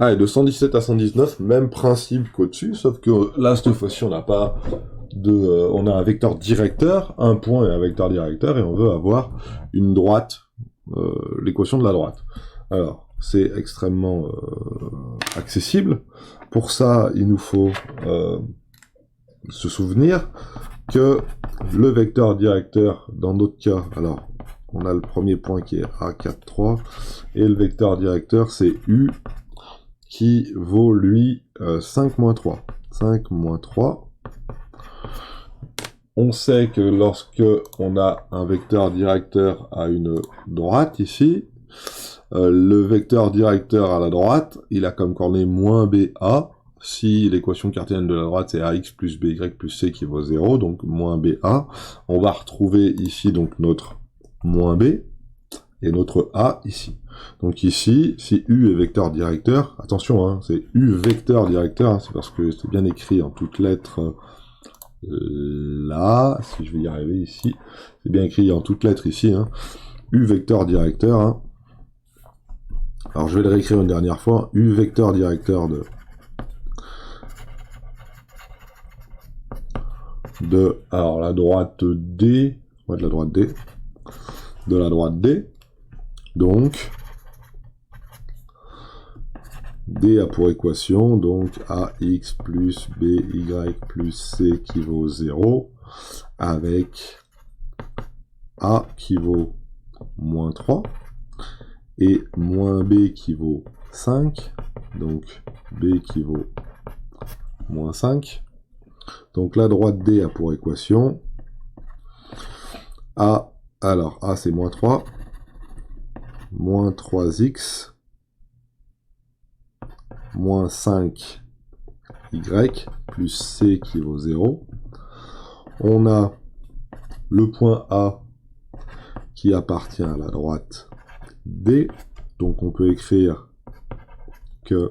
Ah, et de 117 à 119, même principe qu'au-dessus, sauf que là, cette fois-ci, on n'a pas on a un vecteur directeur, un point et un vecteur directeur, et on veut avoir une droite, l'équation de la droite. Alors, c'est extrêmement accessible. Pour ça, il nous faut se souvenir que le vecteur directeur, dans notre cas, alors, on a le premier point qui est A4, 3, et le vecteur directeur, c'est U, qui vaut, lui, 5 moins 3. 5 moins 3. On sait que lorsque on a un vecteur directeur à une droite, ici, le vecteur directeur à la droite, il a comme coordonnée moins BA, si l'équation cartésienne de la droite c'est AX plus BY plus C qui vaut 0, donc moins BA, on va retrouver ici donc notre moins B, et notre A ici. Donc ici, si U est vecteur directeur, attention, hein, c'est U vecteur directeur, hein, c'est parce que c'est bien écrit en toutes lettres là, si je vais y arriver ici, c'est bien écrit en toutes lettres ici, hein, U vecteur directeur, hein. Alors je vais le réécrire une dernière fois, U vecteur directeur alors la droite D, ouais, de la droite D, donc D a pour équation, donc AX plus BY plus C qui vaut 0, avec A qui vaut moins 3, et moins B qui vaut 5, donc B qui vaut moins 5. Donc la droite D a pour équation A, alors A c'est moins 3, moins 3x, moins 5 y, plus c qui vaut 0. On a le point A qui appartient à la droite D, donc on peut écrire que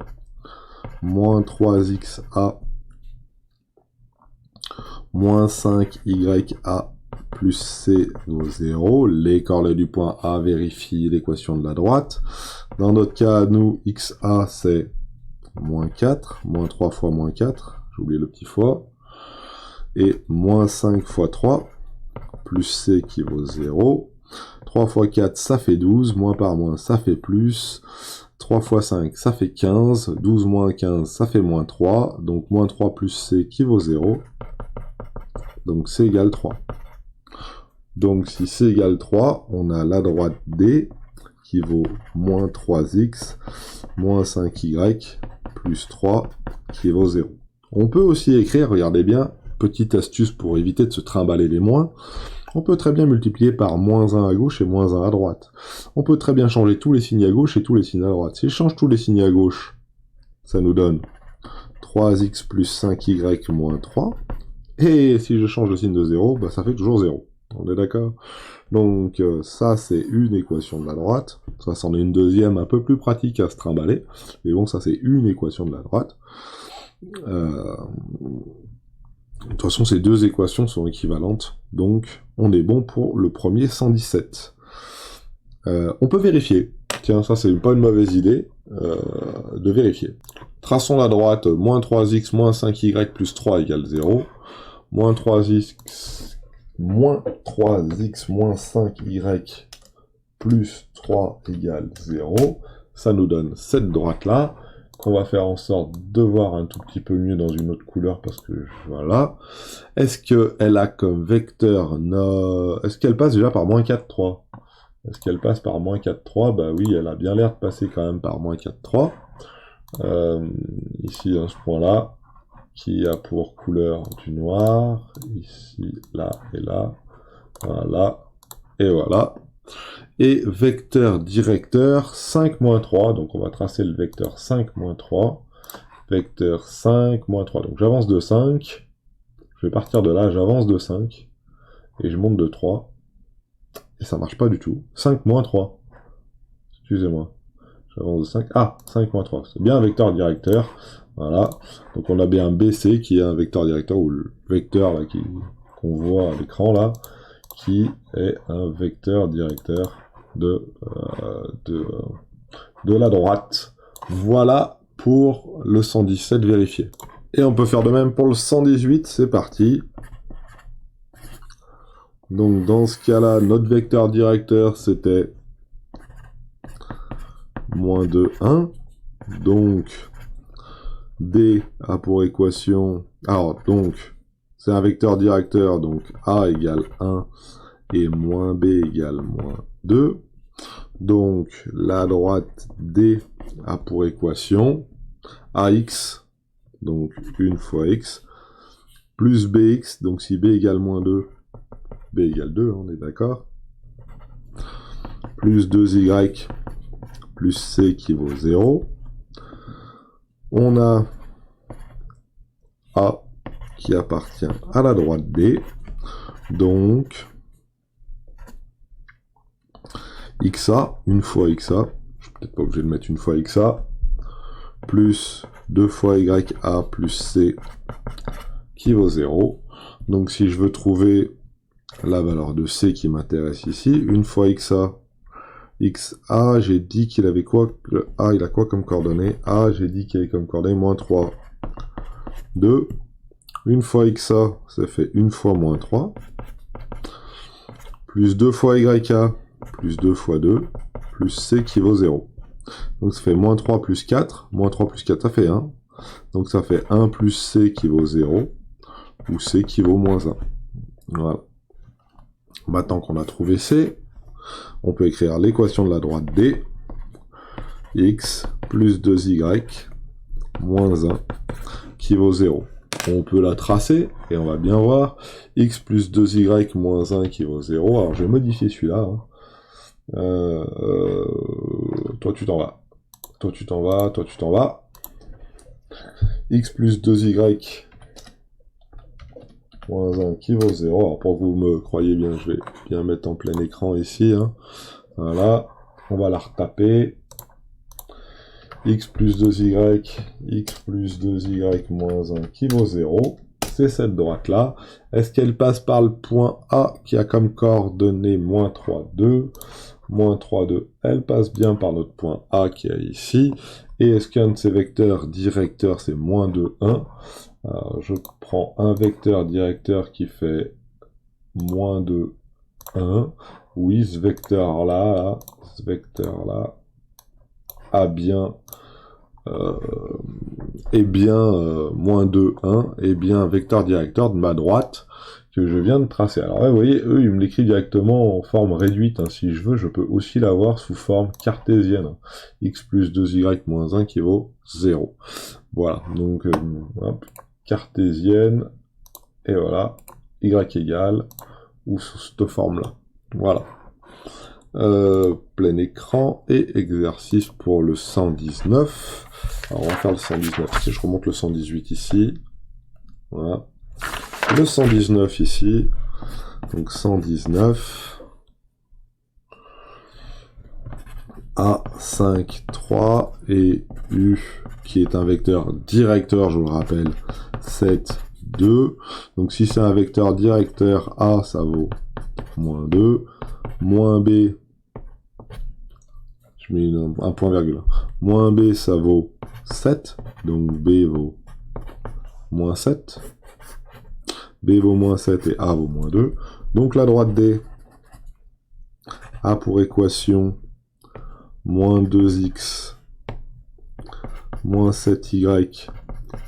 moins 3xa moins 5ya plus c vaut 0. Les coordonnées du point A vérifient l'équation de la droite. Dans notre cas, nous, xa c'est moins 4, moins 3 fois moins 4, j'ai oublié le petit fois, et moins 5 fois 3, plus c qui vaut 0. 3 fois 4, ça fait 12, moins par moins, ça fait plus. 3 fois 5, ça fait 15. 12 moins 15, ça fait moins 3. Donc moins 3 plus c qui vaut 0. Donc c égale 3. Donc si c égale 3, on a la droite D qui vaut moins 3x, moins 5y, plus 3 qui vaut 0. On peut aussi écrire, regardez bien, petite astuce pour éviter de se trimballer les moins, on peut très bien multiplier par moins 1 à gauche et moins 1 à droite. On peut très bien changer tous les signes à gauche et tous les signes à droite. Si je change tous les signes à gauche, ça nous donne 3x plus 5y moins 3. Et si je change le signe de 0, bah, ça fait toujours 0. On est d'accord? Donc ça, c'est une équation de la droite. Ça, c'en est une deuxième un peu plus pratique à se trimballer. Mais bon, ça, c'est une équation de la droite. De toute façon, ces deux équations sont équivalentes. Donc, on est bon pour le premier 117. On peut vérifier. Tiens, ça, c'est pas une mauvaise idée de vérifier. Traçons la droite, moins 3x, moins 5y plus 3 égale 0. Moins 3x, moins 5y plus 3 égale 0. Ça nous donne cette droite-là, qu'on va faire en sorte de voir un tout petit peu mieux dans une autre couleur, parce que, voilà. Est-ce qu'elle a comme vecteur, est-ce qu'elle passe déjà par moins 4, 3? Est-ce qu'elle passe par moins 4, 3? Bah oui, elle a bien l'air de passer quand même par moins 4, 3. Ici, dans ce point-là, qui a pour couleur du noir, ici, là et là, voilà, et voilà. Et vecteur directeur 5 moins 3, donc on va tracer le vecteur 5 moins 3, vecteur 5 moins 3, donc j'avance de 5, je vais partir de là, j'avance de 5, et je monte de 3, et ça marche pas du tout, 5 moins 3, excusez-moi, j'avance de 5, ah, 5 moins 3, c'est bien un vecteur directeur, voilà, donc on a bien BC qui est un vecteur directeur, ou le vecteur là qu'on voit à l'écran là, qui est un vecteur directeur de la droite. Voilà pour pour le 117 vérifié. Et on peut faire de même pour le 118, c'est parti. Donc dans ce cas-là, notre vecteur directeur, c'était moins 2, 1. Donc, D a pour équation... Alors, donc, c'est un vecteur directeur, donc A égale 1 et moins B égale moins 2. Donc, la droite D a pour équation AX, donc 1 fois X, plus BX, donc si B égale moins 2, B égale 2, on est d'accord, plus 2Y, plus C qui vaut 0. On a A qui appartient à la droite D, donc XA, une fois XA, je suis peut-être pas obligé de mettre une fois XA, plus 2 fois YA plus C qui vaut 0. Donc si je veux trouver la valeur de C qui m'intéresse ici, une fois XA, XA, j'ai dit qu'il avait quoi? Le A, il a quoi comme coordonnée? A, j'ai dit qu'il avait comme coordonnée moins 3, 2. Une fois XA, ça fait une fois moins 3. Plus 2 fois YA, plus 2 fois 2, plus C qui vaut 0. Donc ça fait moins 3 plus 4. Moins 3 plus 4, ça fait 1. Donc ça fait 1 plus C qui vaut 0. Ou C qui vaut moins 1. Voilà. Maintenant qu'on a trouvé C, on peut écrire l'équation de la droite D. X plus 2Y moins 1 qui vaut 0. On peut la tracer, et on va bien voir. X plus 2Y moins 1 qui vaut 0. Alors je vais modifier celui-là. Hein. Toi tu t'en vas. Toi tu t'en vas, toi tu t'en vas. X plus 2Y moins 1 qui vaut 0. Alors pour que vous me croyez bien, je vais bien mettre en plein écran ici. Hein. Voilà. On va la retaper. X plus 2Y, X plus 2Y moins 1 qui vaut 0. C'est cette droite-là. Est-ce qu'elle passe par le point A qui a comme coordonnée moins 3, 2, moins 3, 2? Elle passe bien par notre point A qui est ici. Et est-ce qu'un de ces vecteurs directeurs, c'est moins 2, 1? Alors, je prends un vecteur directeur qui fait moins 2, 1. Oui, ce vecteur-là, a bien... moins 2, 1, et bien un vecteur directeur de ma droite que je viens de tracer. Alors là, vous voyez, eux, ils me l'écrivent directement en forme réduite. Hein. Si je veux, je peux aussi l'avoir sous forme cartésienne. X plus 2Y moins 1 qui vaut 0. Voilà, donc, hop, cartésienne, et voilà, Y égale, ou sous cette forme-là. Voilà. Plein écran et exercice pour le 119. Alors on va faire le 119 ici, je remonte le 118 ici. Voilà. Le 119 ici. Donc 119. A, 5, 3 et U qui est un vecteur directeur, je vous le rappelle, 7, 2. Donc si c'est un vecteur directeur, A ça vaut moins 2. Moins B, je mets un point virgule. Moins B, ça vaut 7. Donc B vaut moins 7. B vaut moins 7 et A vaut moins 2. Donc la droite D a pour équation moins 2x moins 7y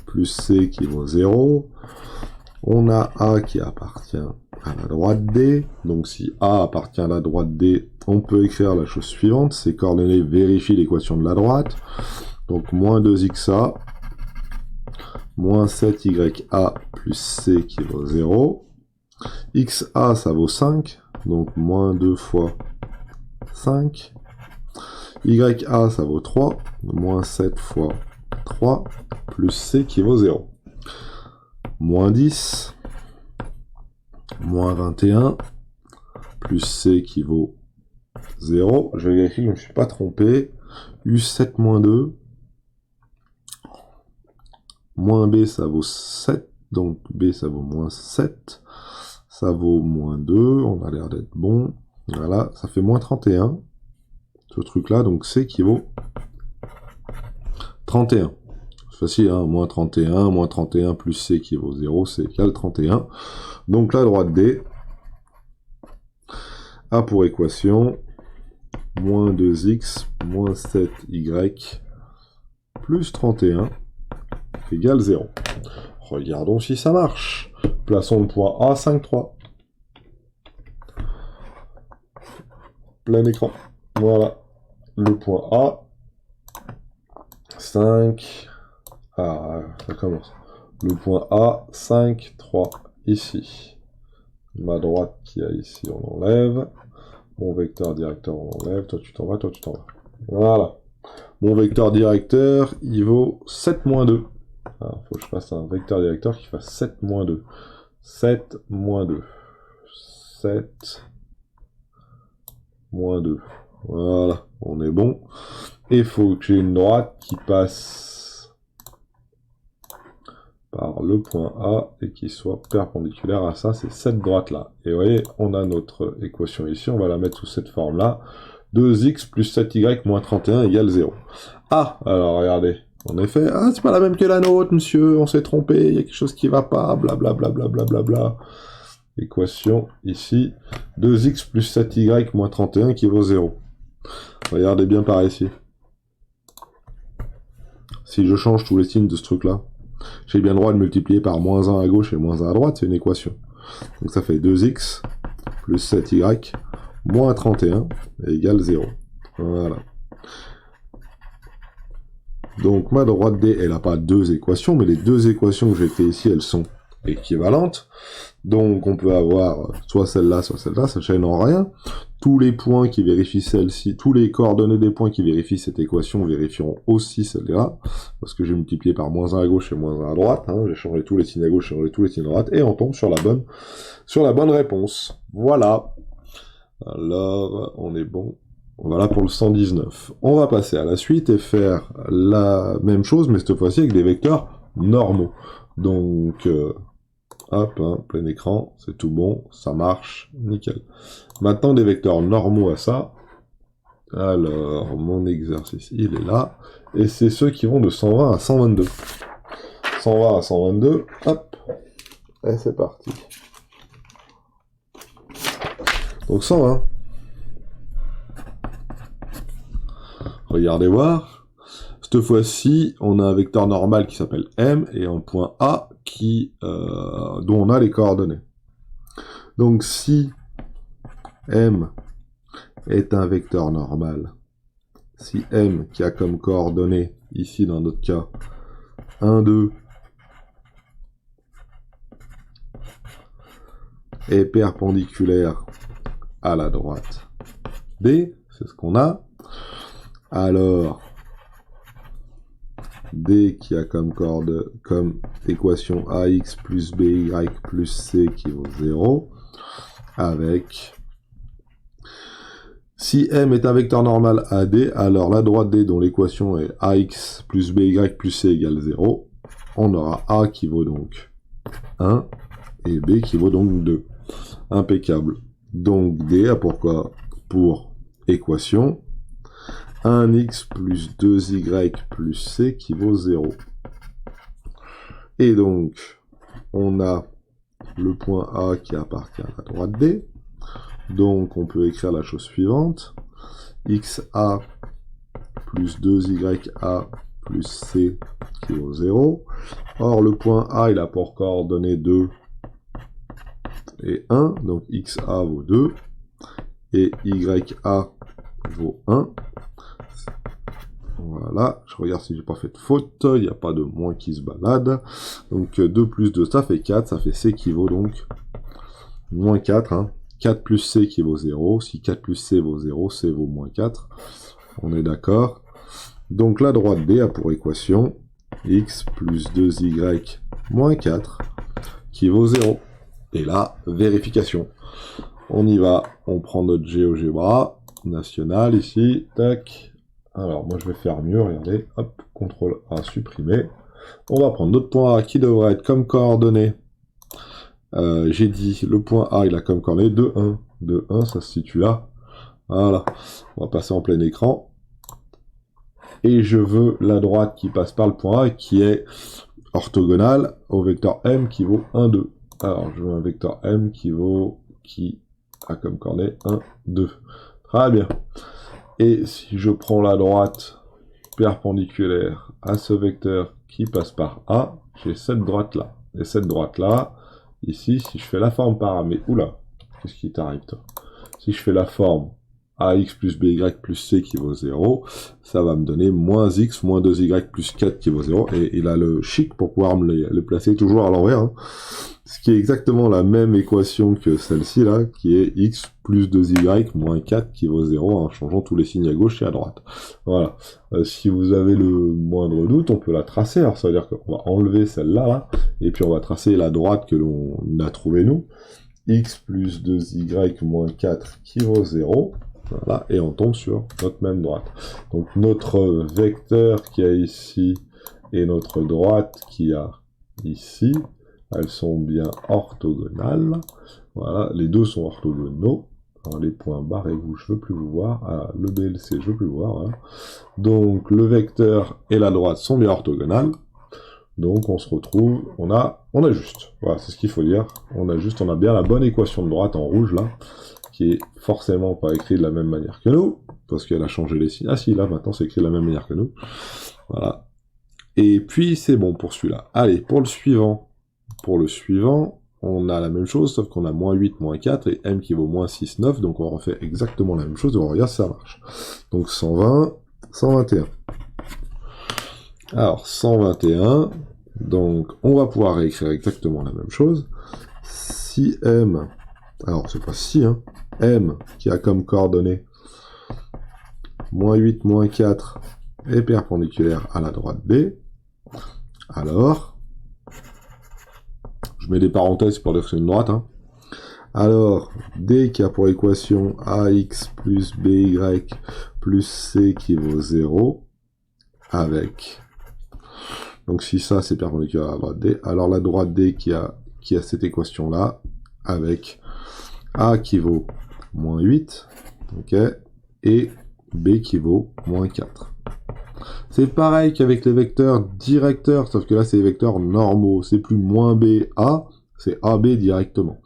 plus C qui vaut 0. On a A qui appartient à la droite D. Donc si A appartient à la droite D, on peut écrire la chose suivante. Ces coordonnées vérifient l'équation de la droite. Donc moins 2xa, moins 7ya plus C qui vaut 0. xa, ça vaut 5. Donc moins 2 fois 5. Ya, ça vaut 3. Moins 7 fois 3. Plus C qui vaut 0. Moins 10. Moins 21, plus C qui vaut 0. Je vais vérifier que je ne me suis pas trompé. U7 moins 2. Moins B, ça vaut 7. Donc B, ça vaut moins 7. Ça vaut moins 2. On a l'air d'être bon. Voilà, ça fait moins 31. Ce truc-là, donc C qui vaut 31. facile, hein, moins 31 plus C équivaut 0, c'est égal 31. Donc la droite D a pour équation moins 2x moins 7y plus 31 égale 0. Regardons si ça marche. Plaçons le point A, 5, 3. Plein écran. Voilà. Le point A. 5. Ah, ça commence. Le point A, 5, 3. Ici. Ma droite qui a ici, on enlève. Mon vecteur directeur, on enlève. Toi, tu t'en vas, toi, tu t'en vas. Voilà. Mon vecteur directeur, il vaut 7 moins 2. Alors, faut que je fasse un vecteur directeur qui fasse 7 moins 2. 7 moins 2. 7 moins 2. Voilà, on est bon. Et il faut que j'ai une droite qui passe par le point A et qui soit perpendiculaire à ça, c'est cette droite-là. Et vous voyez, on a notre équation ici, on va la mettre sous cette forme-là. 2x plus 7y moins 31 égale 0. Ah, alors regardez, en effet, ah, c'est pas la même que la nôtre, monsieur, on s'est trompé, il y a quelque chose qui va pas, blablabla, blablabla. Équation ici, 2x plus 7y moins 31 qui vaut 0. Regardez bien par ici. Si je change tous les signes de ce truc-là, j'ai bien le droit de multiplier par moins 1 à gauche et moins 1 à droite, c'est une équation. Donc ça fait 2x plus 7y moins 31 égale 0. Voilà. Donc ma droite D, elle n'a pas deux équations, mais les deux équations que j'ai fait ici, elles sont équivalentes. Donc on peut avoir soit celle-là, ça gêne en rien. Tous les points qui vérifient celle-ci, tous les coordonnées des points qui vérifient cette équation vérifieront aussi celle-là, parce que j'ai multiplié par moins 1 à gauche et moins 1 à droite, hein. J'ai changé tous les signes à gauche, j'ai changé tous les signes à droite, et on tombe sur la bonne réponse. Voilà. Alors, on est bon. Voilà pour le 119. On va passer à la suite et faire la même chose, mais cette fois-ci avec des vecteurs normaux. Donc, hop, hein, plein écran, c'est tout bon, ça marche, nickel. Maintenant, des vecteurs normaux à ça. Alors, mon exercice, il est là. Et c'est ceux qui vont de 120 à 122. 120 à 122, hop, et c'est parti. Donc 120. Regardez voir. Cette fois-ci, on a un vecteur normal qui s'appelle M et un point A dont on a les coordonnées. Donc si M est un vecteur normal, si M qui a comme coordonnées, ici dans notre cas, 1, 2, est perpendiculaire à la droite D, c'est ce qu'on a, alors D qui a comme équation AX plus BY plus C qui vaut 0, avec, si M est un vecteur normal AD, alors la droite D dont l'équation est AX plus BY plus C égale 0, on aura A qui vaut donc 1 et B qui vaut donc 2. Impeccable. Donc D a pour équation 1x plus 2y plus c qui vaut 0. Et donc, on a le point A qui appartient à la droite D. Donc, on peut écrire la chose suivante. xa plus 2ya plus c qui vaut 0. Or, le point A, il a pour coordonnées 2 et 1. Donc, xa vaut 2. Et ya vaut 1. Voilà, je regarde si j'ai pas fait de faute, il n'y a pas de moins qui se balade. Donc 2 plus 2, ça fait 4, ça fait C qui vaut donc moins 4. Hein. 4 plus C qui vaut 0, si 4 plus C vaut 0, C vaut moins 4. On est d'accord. Donc la droite D a pour équation x plus 2y moins 4 qui vaut 0. Et là, vérification. On y va, on prend notre GeoGebra national ici, tac. Alors, moi, je vais faire mieux, regardez, hop, CTRL A, supprimer. On va prendre notre point A qui devrait être comme coordonnée. J'ai dit, le point A, il a comme coordonnée 2, 1. 2, 1, ça se situe là. Voilà. On va passer en plein écran. et je veux la droite qui passe par le point A, qui est orthogonale au vecteur M qui vaut 1, 2. Alors, je veux un vecteur M qui a comme coordonnée 1, 2. Très bien. Et si je prends la droite perpendiculaire à ce vecteur qui passe par A, j'ai cette droite-là. Et cette droite-là, ici, si je fais la forme paramètre... Oula, qu'est-ce qui t'arrive, toi? Si je fais la forme ax plus by plus c qui vaut 0, ça va me donner moins x moins 2y plus 4 qui vaut 0, et il a le chic pour pouvoir me les placer toujours à l'envers, hein. Ce qui est exactement la même équation que celle-ci, là, qui est x plus 2y moins 4 qui vaut 0, en changeant tous les signes à gauche et à droite. Voilà. Si vous avez le moindre doute, on peut la tracer, alors ça veut dire qu'on va enlever celle-là, là, et puis on va tracer la droite que l'on a trouvée nous, x plus 2y moins 4 qui vaut 0, voilà, et on tombe sur notre même droite. Donc notre vecteur qui a ici et notre droite qui a ici, elles sont bien orthogonales. Voilà, les deux sont orthogonaux. Alors, les points barrez-vous, je veux plus vous voir. Ah, le B et le C, je veux plus vous voir. Voilà. Donc le vecteur et la droite sont bien orthogonales. Donc on se retrouve, on a juste. Voilà, c'est ce qu'il faut dire. On a bien la bonne équation de droite en rouge là, qui est forcément pas écrit de la même manière que nous, parce qu'elle a changé les signes. Ah si, là maintenant c'est écrit de la même manière que nous. Voilà. Et puis c'est bon pour celui-là. Allez, pour le suivant. Pour le suivant, on a la même chose, sauf qu'on a moins 8, moins 4, et m qui vaut moins 6, 9, donc on refait exactement la même chose, et on regarde si ça marche. Donc 120, 121. Alors 121, donc on va pouvoir réécrire exactement la même chose. Si m, alors c'est pas si, hein, m qui a comme coordonnée moins 8, moins 4 est perpendiculaire à la droite B, alors, je mets des parenthèses pour dire que c'est une droite, hein. Alors, D qui a pour équation AX plus BY plus C qui vaut 0, avec... Donc si ça c'est perpendiculaire à la droite D, alors la droite D qui a cette équation-là, avec A qui vaut moins 8, ok, et B qui vaut moins 4. C'est pareil qu'avec les vecteurs directeurs, sauf que là c'est les vecteurs normaux, c'est plus moins B, A, c'est AB directement.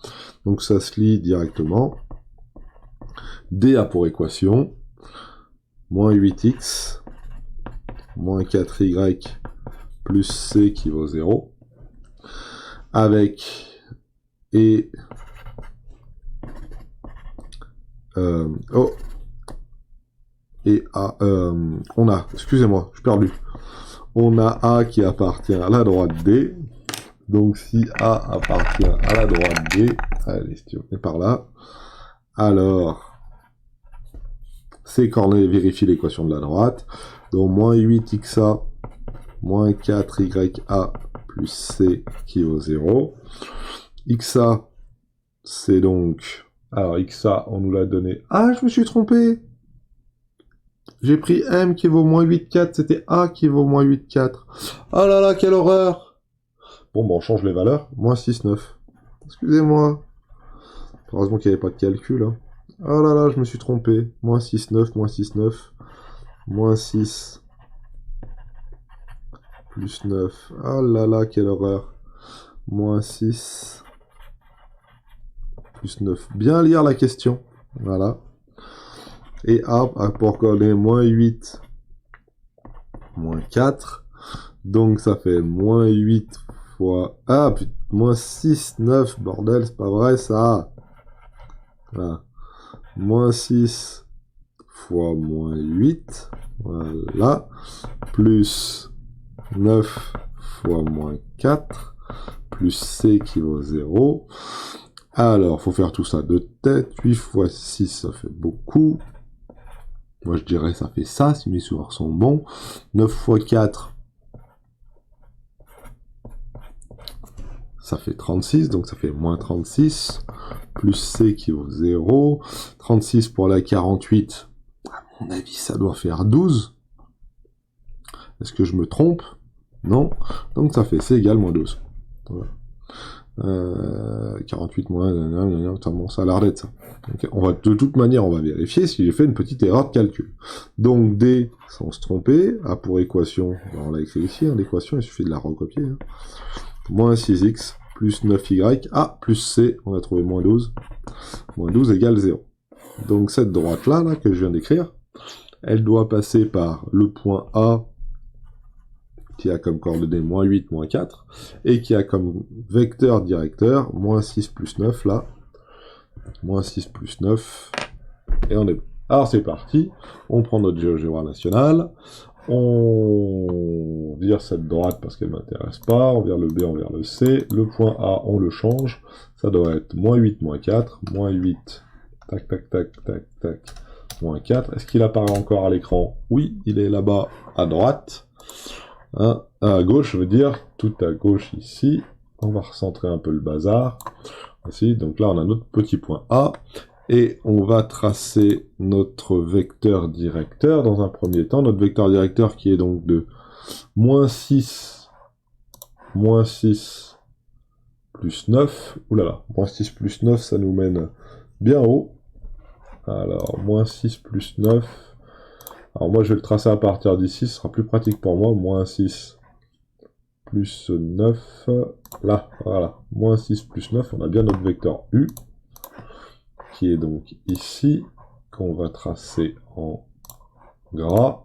Donc ça se lit directement. D a pour équation moins 8x, moins 4y, plus C qui vaut 0, avec, et, on a, excusez-moi, je suis perdu. On a A qui appartient à la droite D. Donc si A appartient à la droite D, allez, si on est par là, alors c'est coordonnées vérifie l'équation de la droite. Donc moins 8xa, moins 4ya plus C qui vaut 0. xa, c'est donc... Alors xa, on nous l'a donné... Ah, je me suis trompé! J'ai pris M qui vaut moins 8,4, c'était A qui vaut moins 8,4. Oh là là, quelle horreur! Bon, on change les valeurs. Moins 6, 9. Excusez-moi. Heureusement qu'il n'y avait pas de calcul. Hein. Oh là là, je me suis trompé. Moins 6, 9, moins 6, 9. Moins 6. Plus 9. Oh là là, quelle horreur. Moins 6. Plus 9. Bien lire la question. Voilà. Et A a pour coordonner moins 8. Moins 4. Donc ça fait moins 8 fois... Ah, putain, moins 6, 9, bordel, c'est pas vrai ça. Voilà. Moins 6 fois moins 8, voilà, plus 9 fois moins 4, plus C qui vaut 0. Alors, faut faire tout ça de tête. 8 fois 6, ça fait beaucoup. Moi, je dirais ça fait ça, si mes souvenirs sont bons. 9 fois 4, ça fait 36, donc ça fait moins 36, plus C qui vaut 0, 36 pour la 48, à mon avis ça doit faire 12, est-ce que je me trompe? Non, donc ça fait C égale moins 12, voilà. 48 moins, bon, ça a l'air d'être ça. Donc, on va, de toute manière, on va vérifier si j'ai fait une petite erreur de calcul. Donc, D, sans se tromper, A pour équation, on l'a écrit ici, hein, l'équation, il suffit de la recopier. Hein. Moins 6x plus 9y, A plus C, on a trouvé moins 12. Moins 12 égale 0. Donc, cette droite-là, là, que je viens d'écrire, elle doit passer par le point A, qui a comme coordonnées moins 8, moins 4, et qui a comme vecteur directeur, moins 6 plus 9, là, moins 6 plus 9, et on est bon. Alors c'est parti, on prend notre GeoGebra national, on vire cette droite parce qu'elle ne m'intéresse pas, on vire le B, on vire le C, le point A, on le change, ça doit être moins 8, moins 4, moins 8, tac, tac, tac, tac, tac, moins 4, est-ce qu'il apparaît encore à l'écran? Oui, il est là-bas, à droite, hein, à gauche, je veux dire, tout à gauche ici, on va recentrer un peu le bazar, ici, donc là on a notre petit point A, et on va tracer notre vecteur directeur dans un premier temps, notre vecteur directeur qui est donc de moins 6 plus 9, oulala, moins 6 plus 9, ça nous mène bien haut, alors moins 6 plus 9, alors moi je vais le tracer à partir d'ici, ce sera plus pratique pour moi, moins 6 plus 9, là, voilà, moins 6 plus 9, on a bien notre vecteur U, qui est donc ici, qu'on va tracer en gras,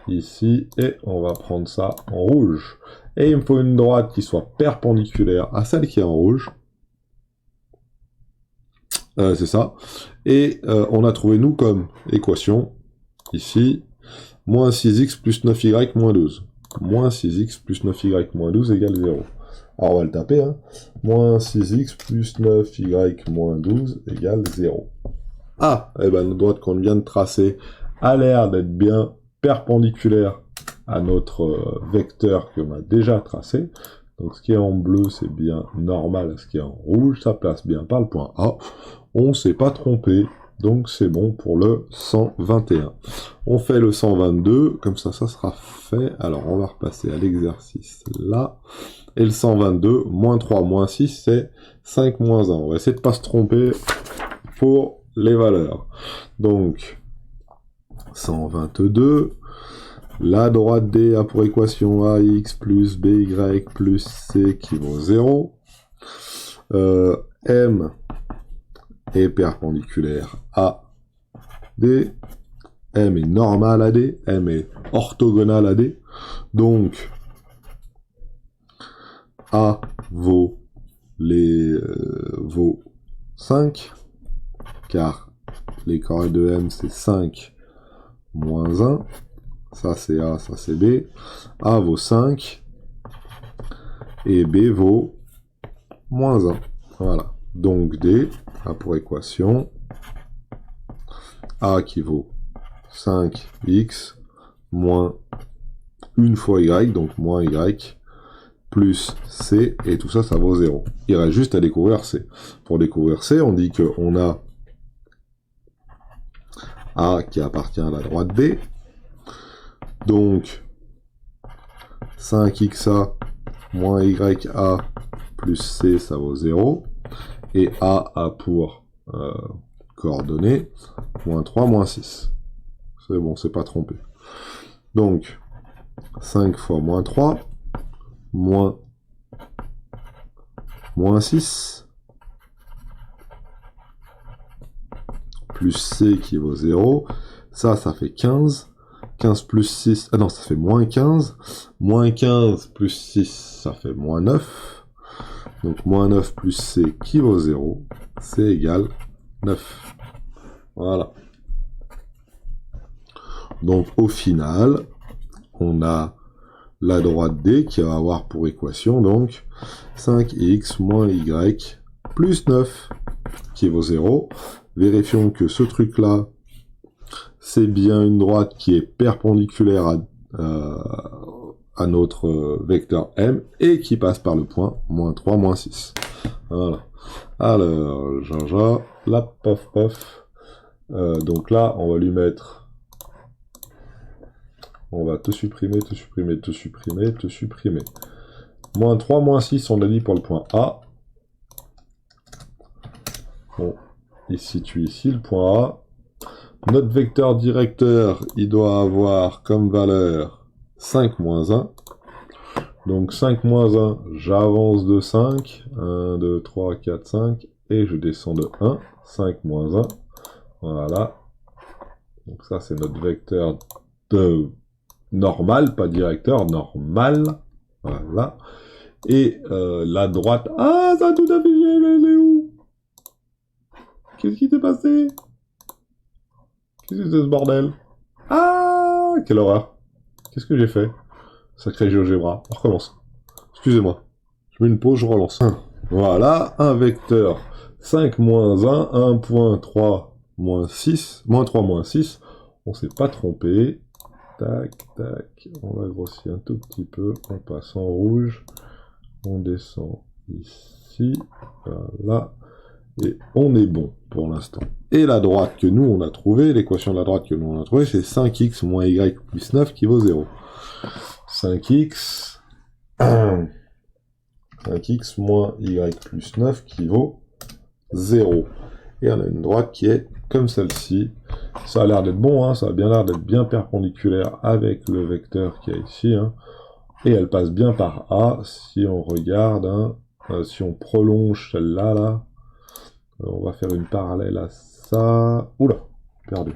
ici, et on va prendre ça en rouge. Et il me faut une droite qui soit perpendiculaire à celle qui est en rouge, c'est ça, et on a trouvé nous comme équation, ici, moins 6x plus 9y moins 12. Moins 6x plus 9y moins 12 égale 0. Alors on va le taper, hein. Moins 6x plus 9y moins 12 égale 0. Ah, eh ben notre droite qu'on vient de tracer a l'air d'être bien perpendiculaire à notre vecteur qu'on a déjà tracé. Donc ce qui est en bleu, c'est bien normal à ce qui est en rouge, ça passe bien par le point A. On s'est pas trompé, donc c'est bon pour le 121. On fait le 122, comme ça, ça sera fait. Alors on va repasser à l'exercice là. Et le 122, moins 3, moins 6, c'est 5, moins 1. On va essayer de pas se tromper pour les valeurs. Donc, 122, la droite D a pour équation AX plus BY plus C qui vaut 0. M est perpendiculaire à D. M est normal à D. M est orthogonal à D. Donc, A vaut 5, car les coordonnées de M c'est 5 moins 1, ça c'est A, ça c'est B, A vaut 5, et B vaut moins 1, voilà, donc D a pour équation A qui vaut 5x moins 1 fois Y, donc moins Y, plus C, et tout ça, ça vaut 0. Il reste juste à découvrir C. Pour découvrir C, on dit qu'on a A qui appartient à la droite B, donc 5xa moins YA plus C, ça vaut 0, et A a pour coordonnées moins 3, moins 6. C'est bon, c'est pas trompé. Donc, 5 fois moins 3, moins 6, plus C qui vaut 0, ça fait 15, 15 plus 6, ah non, ça fait moins 15 plus 6, ça fait moins 9, donc moins 9 plus C qui vaut 0, c'est égal 9. Voilà. Donc au final, on a la droite D qui va avoir pour équation donc 5x moins y plus 9 qui vaut 0. Vérifions que ce truc-là, c'est bien une droite qui est perpendiculaire à notre vecteur M et qui passe par le point moins 3, moins 6. Voilà. Alors, Jaja, là, pof, pof. Donc là, on va lui mettre... On va te supprimer, te supprimer, te supprimer, te supprimer. Moins 3, moins 6, on l'a dit pour le point A. Bon, il se situe ici, le point A. Notre vecteur directeur, il doit avoir comme valeur 5 moins 1. Donc 5 moins 1, j'avance de 5. 1, 2, 3, 4, 5. Et je descends de 1. 5 moins 1. Voilà. Donc ça, c'est notre vecteur de normal, pas directeur, normal. Voilà. Et la droite... Ah, ça a tout affiché, elle est où? Qu'est-ce qui s'est passé? Qu'est-ce que c'est ce bordel? Ah, quelle horreur. Qu'est-ce que j'ai fait? Sacré GeoGebra. On recommence. Excusez-moi. Je mets une pause, je relance. Voilà, un vecteur 5 moins 1, 1.3 moins 6, moins 3 moins 6. On s'est pas trompé. Tac, tac. On va grossir un tout petit peu. On passe en rouge. On descend ici. Voilà. Et on est bon pour l'instant. Et la droite que nous on a trouvée, l'équation de la droite que nous on a trouvée, c'est 5x moins y plus 9 qui vaut 0. 5x 5x moins y plus 9 qui vaut 0. Et on a une droite qui est comme celle-ci. Ça a l'air d'être bon, hein, ça a bien l'air d'être bien perpendiculaire avec le vecteur qu'il y a ici. Hein. Et elle passe bien par A. Si on regarde, hein, si on prolonge celle-là, là, on va faire une parallèle à ça. Oula, perdu.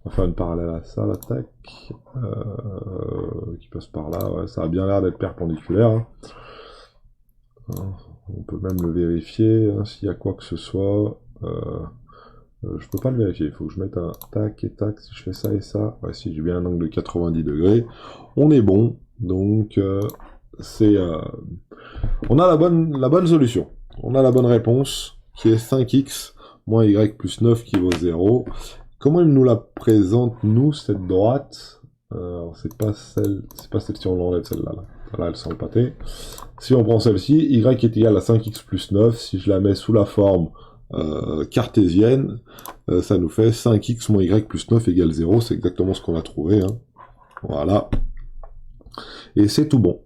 On va faire une parallèle à ça, la tac. Qui passe par là. Ouais, ça a bien l'air d'être perpendiculaire. Hein. On peut même le vérifier, hein, s'il y a quoi que ce soit. Je peux pas le vérifier, il faut que je mette un tac et tac. Si je fais ça et ça, ouais, si j'ai bien un angle de 90 degrés, on est bon. Donc, c'est... on a la bonne solution. On a la bonne réponse, qui est 5x moins y plus 9 qui vaut 0. Comment il nous la présente, nous, cette droite? Alors, c'est pas celle-ci, on l'enlève celle-là. Là. Voilà, elle sent le pâté. Si on prend celle-ci, y est égal à 5x plus 9. Si je la mets sous la forme cartésienne, ça nous fait 5x moins y plus 9 égale 0. C'est exactement ce qu'on a trouvé. Hein. Voilà. Et c'est tout bon.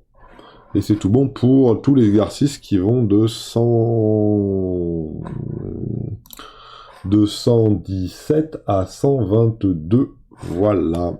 Et c'est tout bon pour tous les exercices qui vont de 117 à 122. Voilà.